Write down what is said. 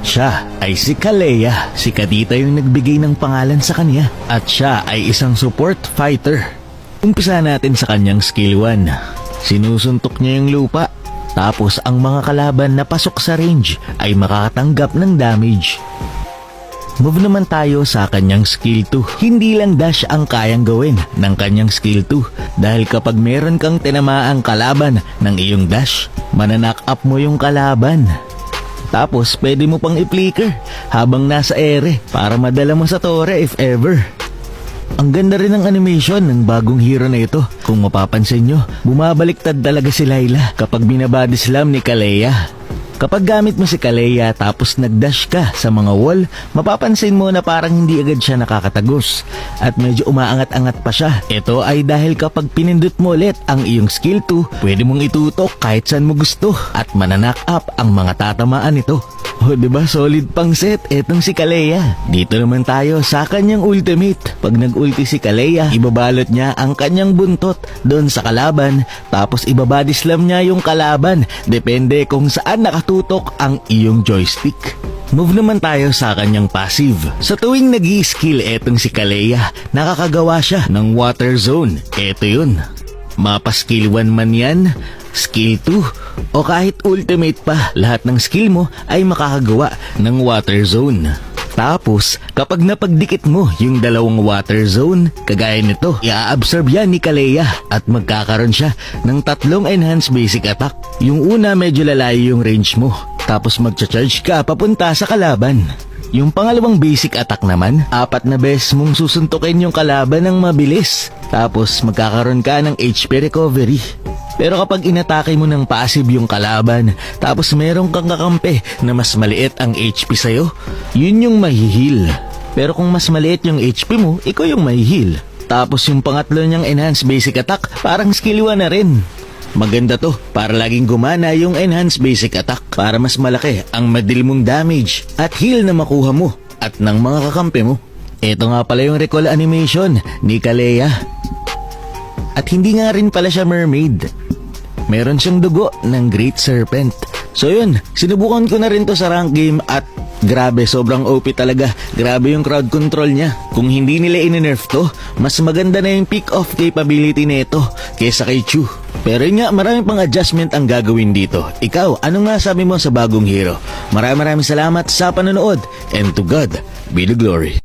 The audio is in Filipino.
Siya ay si Kalea. Si Kadita yung nagbigay ng pangalan sa kanya. At siya ay isang support fighter. Umpisa natin sa kanyang skill 1. Sinusuntok niya yung lupa. Tapos ang mga kalaban na pasok sa range ay makakatanggap ng damage. Move naman tayo sa kanyang skill 2. Hindi lang dash ang kayang gawin ng kanyang skill 2. Dahil kapag meron kang tinamaang kalaban ng iyong dash, mananack up mo yung kalaban. Tapos pwede mo pang i-flicker habang nasa ere para madala mo sa tore if ever. Ang ganda rin ng animation ng bagong hero na ito. Kung mapapansin nyo, bumabaliktad talaga si Layla kapag binabody slam ni Kalea. Kapag gamit mo si Kalea tapos nagdash ka sa mga wall, mapapansin mo na parang hindi agad siya nakakatagos at medyo umaangat-angat pa siya. Ito ay dahil kapag pinindot mo ulit ang iyong skill 2, pwede mong itutok kahit saan mo gusto at mananack up ang mga tatamaan nito. O diba solid pang set etong si Kalea. Dito naman tayo sa kanyang ultimate. Pag nag-ulti si Kalea, ibabalot niya ang kanyang buntot doon sa kalaban tapos ibabody slam niya yung kalaban. Depende kung saan nakatutok ang iyong joystick. Move naman tayo sa kanyang passive. Sa tuwing nag-i-skill etong si Kalea, nakakagawa siya ng water zone. Eto yun. Mapa skill 1 man yan, skill 2, o kahit ultimate pa, lahat ng skill mo ay makakagawa ng water zone. Tapos, kapag napagdikit mo yung dalawang water zone, kagaya nito, i-absorb yan ni Kalea at magkakaroon siya ng 3 enhanced basic attack. Yung una medyo lalayo yung range mo, tapos magcha-charge ka papunta sa kalaban. Yung pangalawang basic attack naman, 4 na beses mong susuntukin yung kalaban ng mabilis. Tapos magkakaroon ka ng HP recovery. Pero kapag inatake mo ng passive yung kalaban, tapos meron kang kakampi na mas maliit ang HP sa'yo, yun yung mahihil. Pero kung mas maliit yung HP mo, ikaw yung mahihil. Tapos yung pangatlo niyang enhanced basic attack, parang skill 1 na rin. Maganda to para laging gumana yung enhanced basic attack para mas malaki ang madil mong damage at heal na makuha mo at ng mga kakampi mo. Ito nga pala yung recall animation ni Kalea. At hindi nga rin pala siya mermaid. Meron siyang dugo ng Great Serpent. So yun, sinubukan ko na rin to sa rank game at grabe, sobrang OP talaga. Grabe yung crowd control niya. Kung hindi nila in-nerf to, mas maganda na yung pick off capability nito kesa kay Chu. Pero yun nga, maraming pang adjustment ang gagawin dito. Ikaw, ano nga sabi mo sa bagong hero? Maraming salamat sa panonood and to God be the glory.